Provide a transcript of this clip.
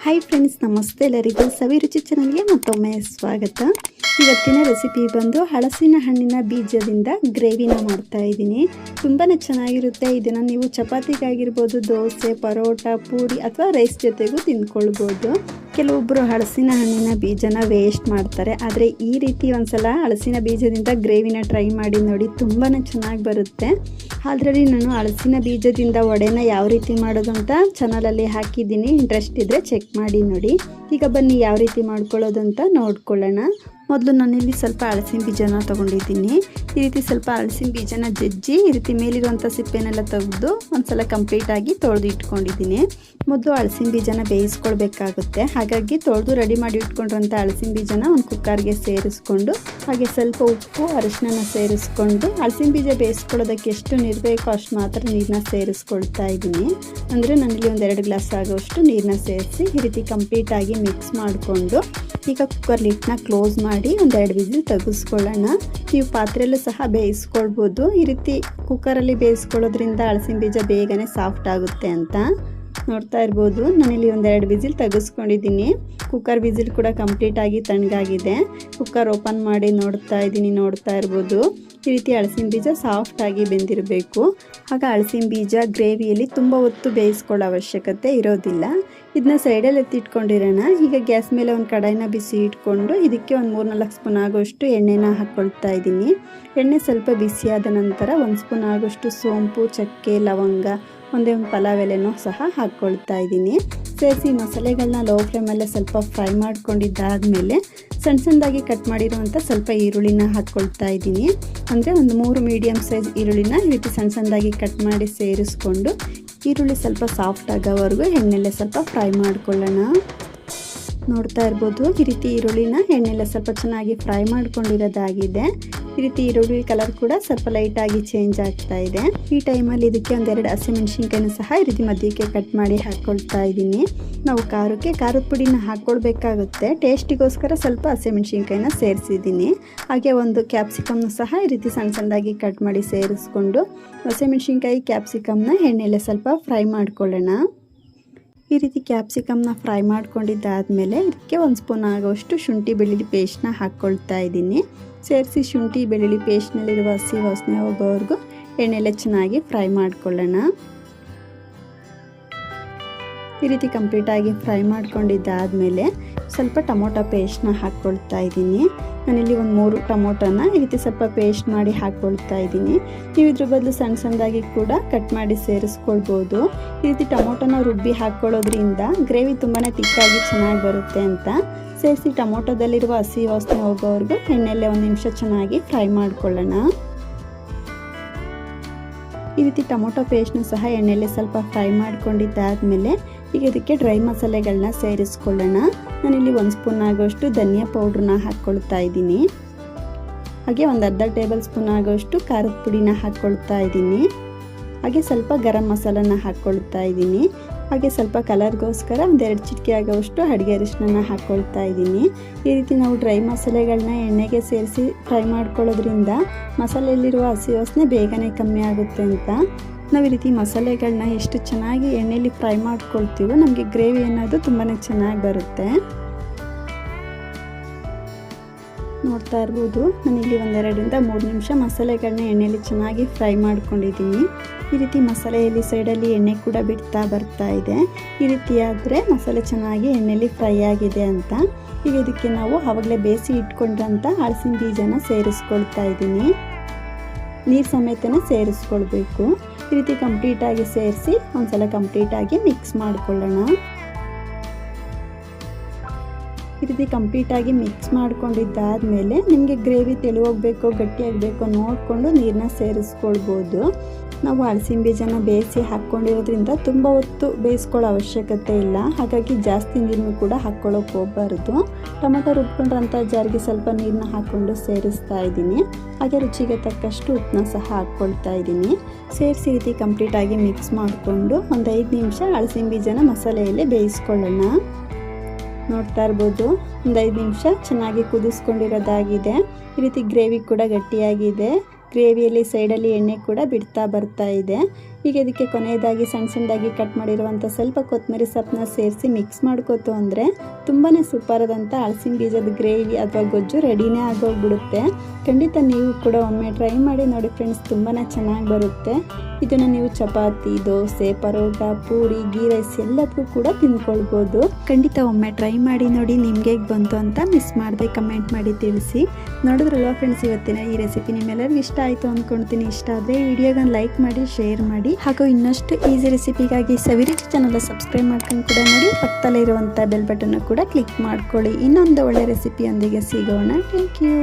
Hi friends, ನಮಸ್ತೆ ಎಲ್ಲರಿಗೂ. ಸವಿರುಚಿ ಚಾನಲ್ಗೆ ಮತ್ತೊಮ್ಮೆ ಸ್ವಾಗತ. ಇವತ್ತಿನ ರೆಸಿಪಿ ಬಂದು ಹಲಸಿನ ಹಣ್ಣಿನ ಬೀಜದಿಂದ ಗ್ರೇವಿನ ಮಾಡ್ತಾ ಇದ್ದೀನಿ. ತುಂಬಾ ಚೆನ್ನಾಗಿರುತ್ತೆ. ಇದನ್ನು ನೀವು ಚಪಾತಿಗಾಗಿರ್ಬೋದು, ದೋಸೆ, ಪರೋಟ, ಪೂರಿ ಅಥವಾ ರೈಸ್ ಜೊತೆಗೂ ತಿಂದ್ಕೊಳ್ಬೋದು. ಕೆಲವೊಬ್ಬರು ಹಲಸಿನ ಹಣ್ಣಿನ ಬೀಜನ ವೇಸ್ಟ್ ಮಾಡ್ತಾರೆ, ಆದರೆ ಈ ರೀತಿ ಒಂದ್ಸಲ ಹಲಸಿನ ಬೀಜದಿಂದ ಗ್ರೇವಿನ ಟ್ರೈ ಮಾಡಿ ನೋಡಿ, ತುಂಬಾ ಚೆನ್ನಾಗಿ ಬರುತ್ತೆ. ಅದರಲ್ಲಿ ನಾನು ಹಲಸಿನ ಬೀಜದಿಂದ ವಡೆನ ಯಾವ ರೀತಿ ಮಾಡೋದು ಅಂತ ಚಾನಲಲ್ಲಿ ಹಾಕಿದ್ದೀನಿ. ಇಂಟ್ರೆಸ್ಟ್ ಇದ್ದರೆ ಚೆಕ್ ಮಾಡಿ ನೋಡಿ. ಈಗ ಬನ್ನಿ ಯಾವ ರೀತಿ ಮಾಡ್ಕೊಳ್ಳೋದು ಅಂತ ನೋಡ್ಕೊಳ್ಳೋಣ. ಮೊದಲು ನಾನಿಲ್ಲಿ ಸ್ವಲ್ಪ ಹಲಸಿನ ಬೀಜನ ತೊಗೊಂಡಿದ್ದೀನಿ. ಈ ರೀತಿ ಸ್ವಲ್ಪ ಹಲಸಿನ ಬೀಜನ ಜಜ್ಜಿ ಈ ರೀತಿ ಮೇಲಿರುವಂಥ ಸಿಪ್ಪೆನೆಲ್ಲ ತೆಗೆದು ಒಂದ್ಸಲ ಕಂಪ್ಲೀಟಾಗಿ ತೊಳೆದು ಇಟ್ಕೊಂಡಿದ್ದೀನಿ. ಮೊದಲು ಹಲಸಿನ ಬೀಜನ ಬೇಯಿಸ್ಕೊಳ್ಬೇಕಾಗುತ್ತೆ. ಹಾಗಾಗಿ ತೊಳೆದು ರೆಡಿ ಮಾಡಿ ಇಟ್ಕೊಂಡಿರೋಂಥ ಹಲಸಿನ ಬೀಜನ ಒಂದು ಕುಕ್ಕರ್ಗೆ ಸೇರಿಸ್ಕೊಂಡು, ಹಾಗೆ ಸ್ವಲ್ಪ ಉಪ್ಪು, ಅರಿಶಿನ ಸೇರಿಸ್ಕೊಂಡು, ಹಲಸಿನ ಬೀಜ ಬೇಯಿಸ್ಕೊಳ್ಳೋದಕ್ಕೆ ಎಷ್ಟು ನೀರು ಬೇಕೋ ಅಷ್ಟು ಮಾತ್ರ ನೀರನ್ನ ಸೇರಿಸ್ಕೊಳ್ತಾ ಇದ್ದೀನಿ. ಅಂದರೆ ನಾನಿಲ್ಲಿ ಒಂದು 2 ಗ್ಲಾಸ್ ಆಗೋಷ್ಟು ನೀರನ್ನ ಸೇರಿಸಿ ಈ ರೀತಿ ಕಂಪ್ಲೀಟಾಗಿ ಮಿಕ್ಸ್ ಮಾಡಿಕೊಂಡು, ಈಗ ಕುಕ್ಕರ್ ಲಿಡ್ನ ಕ್ಲೋಸ್ ಮಾಡಿ ಒಂದು 2 ವಿಸಿಲ್ ತೆಗೆಸ್ಕೊಳ್ಳೋಣ. ನೀವು ಪಾತ್ರೆಯಲ್ಲೂ ಸಹ ಬೇಯಿಸ್ಕೊಳ್ಬೋದು. ಈ ರೀತಿ ಕುಕ್ಕರಲ್ಲಿ ಬೇಯಿಸ್ಕೊಳ್ಳೋದ್ರಿಂದ ಹಲಸಿನ ಬೀಜ ಬೇಗನೆ ಸಾಫ್ಟ್ ಆಗುತ್ತೆ ಅಂತ. ನೋಡ್ತಾ ಇರ್ಬೋದು, ನಾನಿಲ್ಲಿ ಒಂದು 2 ವಿಸಿಲ್ ತೆಗೆಸ್ಕೊಂಡಿದ್ದೀನಿ. ಕುಕ್ಕರ್ ವಿಸಿಲ್ ಕೂಡ ಕಂಪ್ಲೀಟಾಗಿ ತಣ್ಣಗಾಗಿದೆ. ಕುಕ್ಕರ್ ಓಪನ್ ಮಾಡಿ ನೋಡ್ತಾ ಇರ್ಬೋದು. ಈ ರೀತಿ ಹಲಸಿನ ಬೀಜ ಸಾಫ್ಟಾಗಿ ಬೆಂದಿರಬೇಕು. ಆಗ ಹಲಸಿನ ಬೀಜ ಗ್ರೇವಿಯಲ್ಲಿ ತುಂಬ ಹೊತ್ತು ಬೇಯಿಸ್ಕೊಳ್ಳೋ ಅವಶ್ಯಕತೆ ಇರೋದಿಲ್ಲ. ಇದನ್ನ ಸೈಡಲ್ಲಿ ಎತ್ತಿಟ್ಕೊಂಡಿರೋಣ. ಈಗ ಗ್ಯಾಸ್ ಮೇಲೆ ಒಂದು ಕಡಾಯಿನ ಬಿಸಿ ಇಟ್ಕೊಂಡು ಇದಕ್ಕೆ ಒಂದು 3-4 ಸ್ಪೂನ್ ಆಗೋಷ್ಟು ಎಣ್ಣೆನ ಹಾಕ್ಕೊಳ್ತಾ ಇದ್ದೀನಿ. ಎಣ್ಣೆ ಸ್ವಲ್ಪ ಬಿಸಿಯಾದ ನಂತರ 1 ಸ್ಪೂನ್ ಆಗೋಷ್ಟು ಸೋಂಪು, ಚಕ್ಕೆ, ಲವಂಗ, ಒಂದೇ ಒಂದು ಪಲಾವ್ ಎಲೆನೂ ಸಹ ಹಾಕ್ಕೊಳ್ತಾ ಇದ್ದೀನಿ. ಸೇರಿಸಿ ಮಸಾಲೆಗಳನ್ನ ಲೋ ಫ್ಲೇಮಲ್ಲೇ ಸ್ವಲ್ಪ ಫ್ರೈ ಮಾಡ್ಕೊಂಡಿದ್ದಾದಮೇಲೆ ಸಣ್ಣದಾಗಿ ಕಟ್ ಮಾಡಿರುವಂಥ ಸ್ವಲ್ಪ ಈರುಳ್ಳಿನ ಹಾಕ್ಕೊಳ್ತಾ ಇದ್ದೀನಿ. ಅಂದರೆ ಒಂದು 3 ಮೀಡಿಯಮ್ ಸೈಜ್ ಈರುಳ್ಳಿನ ಈ ರೀತಿ ಸಣ್ಣದಾಗಿ ಕಟ್ ಮಾಡಿ ಸೇರಿಸ್ಕೊಂಡು, ಈರುಳ್ಳಿ ಸ್ವಲ್ಪ ಸಾಫ್ಟ್ ಆಗೋವರೆಗೂ ಎಣ್ಣೆಲ್ಲೇ ಸ್ವಲ್ಪ ಫ್ರೈ ಮಾಡ್ಕೊಳ್ಳೋಣ. ನೋಡ್ತಾ ಇರ್ಬೋದು, ಈ ರೀತಿ ಈರುಳ್ಳಿನ ಎಣ್ಣೆಲ್ಲ ಸ್ವಲ್ಪ ಚೆನ್ನಾಗಿ ಫ್ರೈ ಮಾಡ್ಕೊಂಡಿರೋದಾಗಿದೆ. ಈ ರೀತಿ ಈರುಳ್ಳಿ ಕಲರ್ ಕೂಡ ಸ್ವಲ್ಪ ಲೈಟಾಗಿ ಚೇಂಜ್ ಆಗ್ತಾ ಇದೆ. ಈ ಟೈಮಲ್ಲಿ ಇದಕ್ಕೆ ಒಂದು 2 ಹಸಿಮೆಣಸಿನ್ಕಾಯಿನ ಸಹ ಈ ರೀತಿ ಮಧ್ಯಕ್ಕೆ ಕಟ್ ಮಾಡಿ ಹಾಕ್ಕೊಳ್ತಾ ಇದ್ದೀನಿ. ನಾವು ಖಾರದ ಪುಡಿನ ಹಾಕ್ಕೊಳ್ಬೇಕಾಗುತ್ತೆ. ಟೇಸ್ಟಿಗೋಸ್ಕರ ಸ್ವಲ್ಪ ಹಸಿಮೆಣಸಿನ್ಕಾಯಿನ ಸೇರಿಸಿದ್ದೀನಿ. ಹಾಗೆ ಒಂದು ಕ್ಯಾಪ್ಸಿಕಮ್ನ ಸಹ ಈ ರೀತಿ ಸಣ್ಣದಾಗಿ ಕಟ್ ಮಾಡಿ ಸೇರಿಸ್ಕೊಂಡು, ಹಸಿಮೆಣಸಿನ್ಕಾಯಿ ಕ್ಯಾಪ್ಸಿಕಮ್ನ ಎಣ್ಣೆಲ್ಲೇ ಸ್ವಲ್ಪ ಫ್ರೈ ಮಾಡ್ಕೊಳ್ಳೋಣ. ಈ ರೀತಿ ಕ್ಯಾಪ್ಸಿಕಮ್ನ ಫ್ರೈ ಮಾಡ್ಕೊಂಡಿದ್ದಾದಮೇಲೆ ಇದಕ್ಕೆ 1 ಸ್ಪೂನ್ ಆಗೋಷ್ಟು ಶುಂಠಿ ಬೆಳ್ಳುಳ್ಳಿ ಪೇಸ್ಟ್ನ ಹಾಕ್ಕೊಳ್ತಾ ಇದ್ದೀನಿ. ಸೇರಿಸಿ ಶುಂಠಿ ಬೆಳ್ಳುಳ್ಳಿ ಪೇಸ್ಟ್ನಲ್ಲಿರುವ ಹಸಿ ವಾಸನೆ ಹೋಗೋವರೆಗೂ ಎಣ್ಣೆಲೆ ಚೆನ್ನಾಗಿ ಫ್ರೈ ಮಾಡ್ಕೊಳ್ಳೋಣ. ಈ ರೀತಿ ಕಂಪ್ಲೀಟಾಗಿ ಫ್ರೈ ಮಾಡ್ಕೊಂಡಿದ್ದಾದಮೇಲೆ ಸ್ವಲ್ಪ ಟೊಮೊಟೊ ಪೇಸ್ಟ್ನ ಹಾಕ್ಕೊಳ್ತಾ ಇದ್ದೀನಿ. ನಾನಿಲ್ಲಿ ಒಂದು 3 ಟೊಮೊಟೊನ ಈ ರೀತಿ ಸ್ವಲ್ಪ ಪೇಸ್ಟ್ ಮಾಡಿ ಹಾಕ್ಕೊಳ್ತಾ ಇದ್ದೀನಿ. ನೀವು ಇದ್ರ ಬದಲು ಸಣ್ಣದಾಗಿ ಕೂಡ ಕಟ್ ಮಾಡಿ ಸೇರಿಸ್ಕೊಳ್ಬೋದು. ಈ ರೀತಿ ಟೊಮೊಟೊನ ರುಬ್ಬಿ ಹಾಕ್ಕೊಳ್ಳೋದ್ರಿಂದ ಗ್ರೇವಿ ತುಂಬಾ ತಿಕ್ಕಾಗಿ ಚೆನ್ನಾಗಿ ಬರುತ್ತೆ ಅಂತ. ಸೇರಿಸಿ ಟೊಮೊಟೊದಲ್ಲಿರುವ ಹಸಿ ವಾಸನೆ ಹೋಗೋವರೆಗೂ ಎಣ್ಣೆಲ್ಲೇ 1 ನಿಮಿಷ ಚೆನ್ನಾಗಿ ಫ್ರೈ ಮಾಡ್ಕೊಳ್ಳೋಣ. ಈ ರೀತಿ ಟೊಮೊಟೊ ಪೇಸ್ಟ್ನ ಸಹ ಎಣ್ಣೆಲ್ಲೇ ಸ್ವಲ್ಪ ಫ್ರೈ ಮಾಡ್ಕೊಂಡಿದ್ದಾದಮೇಲೆ ಈಗ ಇದಕ್ಕೆ ಡ್ರೈ ಮಸಾಲೆಗಳನ್ನ ಸೇರಿಸ್ಕೊಳ್ಳೋಣ. ನಾನಿಲ್ಲಿ 1 ಸ್ಪೂನ್ ಆಗೋಷ್ಟು ಧನಿಯಾ ಪೌಡ್ರನ್ನ ಹಾಕ್ಕೊಳ್ತಾ ಇದ್ದೀನಿ. ಹಾಗೆ ಒಂದು ಅರ್ಧ ಟೇಬಲ್ ಸ್ಪೂನ್ ಆಗೋಷ್ಟು ಖಾರದ ಪುಡಿನ ಹಾಕ್ಕೊಳ್ತಾ ಇದ್ದೀನಿ. ಹಾಗೆ ಸ್ವಲ್ಪ ಗರಂ ಮಸಾಲನ ಹಾಕ್ಕೊಳ್ತಾ ಇದ್ದೀನಿ. ಹಾಗೆ ಸ್ವಲ್ಪ ಕಲರ್ಗೋಸ್ಕರ ಒಂದು 2 ಚಿಟಿಕೆ ಆಗೋಷ್ಟು ಅಡುಗೆ ಅರಿಶಿನ ಹಾಕ್ಕೊಳ್ತಾ ಇದ್ದೀನಿ. ಈ ರೀತಿ ನಾವು ಡ್ರೈ ಮಸಾಲೆಗಳನ್ನ ಎಣ್ಣೆಗೆ ಸೇರಿಸಿ ಫ್ರೈ ಮಾಡ್ಕೊಳ್ಳೋದ್ರಿಂದ ಮಸಾಲೆಯಲ್ಲಿರುವ ಹಸಿ ವಾಸನೆ ಬೇಗನೆ ಕಮ್ಮಿ ಆಗುತ್ತೆ ಅಂತ. ನಾವು ಈ ರೀತಿ ಮಸಾಲೆಗಳನ್ನ ಎಷ್ಟು ಚೆನ್ನಾಗಿ ಎಣ್ಣೆಯಲ್ಲಿ ಫ್ರೈ ಮಾಡ್ಕೊಳ್ತೀವೋ ನಮಗೆ ಗ್ರೇವಿ ಅನ್ನೋದು ತುಂಬಾ ಚೆನ್ನಾಗಿ ಬರುತ್ತೆ. ನೋಡ್ತಾ ಇರ್ಬೋದು, ನಾನಿಲ್ಲಿ 1-2-3 ನಿಮಿಷ ಮಸಾಲೆಗಳನ್ನ ಎಣ್ಣೆಯಲ್ಲಿ ಚೆನ್ನಾಗಿ ಫ್ರೈ ಮಾಡ್ಕೊಂಡಿದ್ದೀನಿ. ಈ ರೀತಿ ಮಸಾಲೆಯಲ್ಲಿ ಸೈಡಲ್ಲಿ ಎಣ್ಣೆ ಕೂಡ ಬಿಡ್ತಾ ಬರ್ತಾ ಇದೆ. ಈ ರೀತಿ ಆದರೆ ಮಸಾಲೆ ಚೆನ್ನಾಗಿ ಎಣ್ಣೆಯಲ್ಲಿ ಫ್ರೈ ಆಗಿದೆ ಅಂತ. ಈಗ ಇದಕ್ಕೆ ನಾವು ಆವಾಗಲೇ ಬೇಯಿಸಿ ಇಟ್ಕೊಂಡ್ರಂಥ ಹಲಸಿನ ಬೀಜನ ಸೇರಿಸ್ಕೊಳ್ತಾ ಇದ್ದೀನಿ. ನೀರು ಸಮೇತನೇ ಸೇರಿಸ್ಕೊಳ್ಬೇಕು. ಈ ರೀತಿ ಕಂಪ್ಲೀಟಾಗಿ ಸೇರಿಸಿ ಒಂದ್ಸಲ ಕಂಪ್ಲೀಟಾಗಿ ಮಿಕ್ಸ್ ಮಾಡ್ಕೊಳ್ಳೋಣ. ಈ ರೀತಿ ಕಂಪ್ಲೀಟಾಗಿ ಮಿಕ್ಸ್ ಮಾಡ್ಕೊಂಡಿದ್ದಾದಮೇಲೆ ನಿಮಗೆ ಗ್ರೇವಿ ತೆಳುವಾಗಬೇಕೋ ಗಟ್ಟಿಯಾಗಬೇಕೋ ನೋಡಿಕೊಂಡು ನೀರನ್ನ ಸೇರಿಸ್ಕೊಳ್ಬೋದು. ನಾವು ಹಲಸಿನ ಬೀಜನ ಬೇಯಿಸಿ ಹಾಕ್ಕೊಂಡಿರೋದ್ರಿಂದ ತುಂಬ ಹೊತ್ತು ಬೇಯಿಸ್ಕೊಳ್ಳೋ ಅವಶ್ಯಕತೆ ಇಲ್ಲ. ಹಾಗಾಗಿ ಜಾಸ್ತಿ ನೀರನ್ನು ಕೂಡ ಹಾಕ್ಕೊಳ್ಳೋಕೆ ಹೋಗಬಾರ್ದು. ಟೊಮೊಟೊ ರುಬ್ಕೊಂಡ್ರಂಥ ಜಾರಿಗೆ ಸ್ವಲ್ಪ ನೀರನ್ನ ಹಾಕ್ಕೊಂಡು ಸೇರಿಸ್ತಾ ಇದ್ದೀನಿ. ಹಾಗೆ ರುಚಿಗೆ ತಕ್ಕಷ್ಟು ಉಪ್ಪನ್ನ ಸಹ ಹಾಕ್ಕೊಳ್ತಾ ಇದ್ದೀನಿ. ಸೇರಿಸಿ ರೀತಿ ಕಂಪ್ಲೀಟಾಗಿ ಮಿಕ್ಸ್ ಮಾಡಿಕೊಂಡು ಒಂದು 5 ನಿಮಿಷ ಹಲಸಿನ ಬೀಜನ ಮಸಾಲೆಯಲ್ಲಿ ಬೇಯಿಸ್ಕೊಳ್ಳೋಣ. ನೋಡ್ತಾ ಇರ್ಬೋದು, ಒಂದು 5 ನಿಮಿಷ ಚೆನ್ನಾಗಿ ಕುದಿಸ್ಕೊಂಡಿರೋದಾಗಿದೆ. ಈ ರೀತಿ ಗ್ರೇವಿ ಕೂಡ ಗಟ್ಟಿಯಾಗಿದೆ. ಗ್ರೇವಿಯಲ್ಲಿ ಸೈಡಲ್ಲಿ ಎಣ್ಣೆ ಕೂಡ ಬಿಡ್ತಾ ಬರ್ತಾ ಇದೆ. ಈಗ ಇದಕ್ಕೆ ಕೊನೆಯದಾಗಿ ಸಣ್ಣ ಸಣ್ಣದಾಗಿ ಕಟ್ ಮಾಡಿರುವಂಥ ಸ್ವಲ್ಪ ಕೊತ್ತಂಬರಿ ಸೊಪ್ಪನ್ನ ಸೇರಿಸಿ ಮಿಕ್ಸ್ ಮಾಡ್ಕೋತು ಅಂದರೆ ತುಂಬಾ ಸೂಪರಾದಂಥ ಹಲಸಿನ ಬೀಜದ ಗ್ರೇವಿ ಅಥವಾ ಗೊಜ್ಜು ರೆಡಿನೇ ಆಗೋಗ್ಬಿಡುತ್ತೆ. ಖಂಡಿತ ನೀವು ಕೂಡ ಒಮ್ಮೆ ಟ್ರೈ ಮಾಡಿ ನೋಡಿ ಫ್ರೆಂಡ್ಸ್, ತುಂಬಾ ಚೆನ್ನಾಗಿ ಬರುತ್ತೆ. ಇದನ್ನು ನೀವು ಚಪಾತಿ, ದೋಸೆ, ಪರೋಟ, ಪೂರಿ, ಗೀ ರೈಸ್ ಎಲ್ಲದಕ್ಕೂ ಕೂಡ ತಿಂದ್ಕೊಳ್ಬೋದು. ಖಂಡಿತ ಒಮ್ಮೆ ಟ್ರೈ ಮಾಡಿ ನೋಡಿ, ನಿಮಗೆ ಹೇಗೆ ಬಂತು ಅಂತ ಮಿಸ್ ಮಾಡದೆ ಕಮೆಂಟ್ ಮಾಡಿ ತಿಳಿಸಿ. ನೋಡಿದ್ರಲ್ವ ಫ್ರೆಂಡ್ಸ್, ಇವತ್ತಿನ ಈ ರೆಸಿಪಿ ನಿಮ್ಮೆಲ್ಲರಿಗೂ ಇಷ್ಟ ಆಯಿತು ಅಂದ್ಕೊಳ್ತೀನಿ. ಇಷ್ಟ ಆದರೆ ಈ ವಿಡಿಯೋಗನ್ನು ಲೈಕ್ ಮಾಡಿ, ಶೇರ್ ಮಾಡಿ, ಹಾಗೂ ಇನ್ನಷ್ಟು ಈಸಿ ರೆಸಿಪಿಗಾಗಿ ಸವಿರುಚಿ ಚಾನಲ್ ಸಬ್ಸ್ಕ್ರೈಬ್ ಮಾಡ್ಕೊಂಡು ಕೂಡ ನೋಡಿ. ಪಕ್ಕದಲ್ಲೇ ಇರುವಂಥ ಬೆಲ್ ಬಟನ್ ಕೂಡ ಕ್ಲಿಕ್ ಮಾಡ್ಕೊಳ್ಳಿ. ಇನ್ನೊಂದು ಒಳ್ಳೆ ರೆಸಿಪಿಯೊಂದಿಗೆ ಸಿಗೋಣ. Thank you.